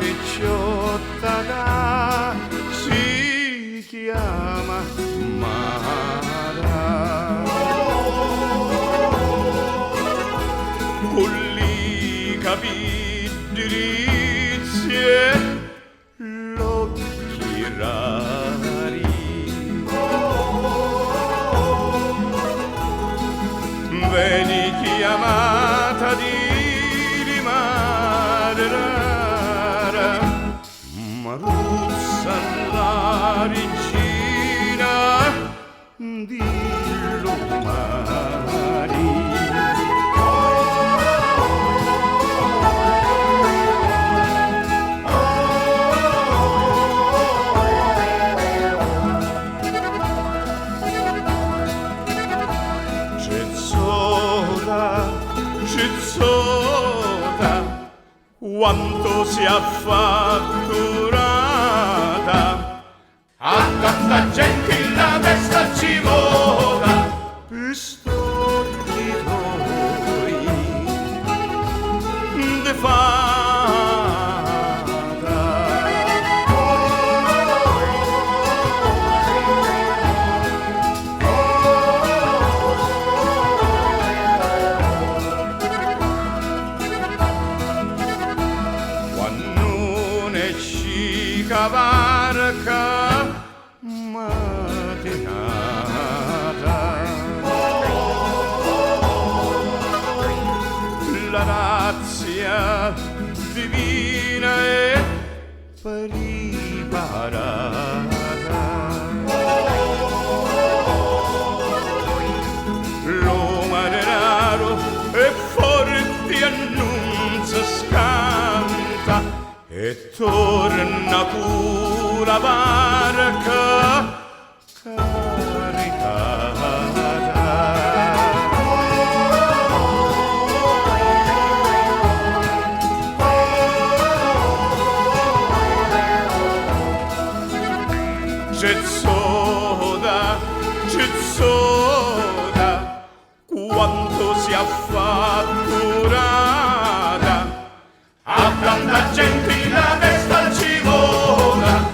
picciotta si chiama Mara. Con i capelli diritti e l'occhi rari, veni chiamata di madre, Maruzza la regina di Lomari. Cizzosa, quanto si è fatturata, a tanta gente la testa ci vola, per storti tuoi de fata. Cavarca matinata, la razia divina è preparata, l'uomo denaro è forte e non si scanta, e torna pure la barca caricata. Cizzosa, cizzosa, quanto si è fatturata, a tanta gente la testa ci vola.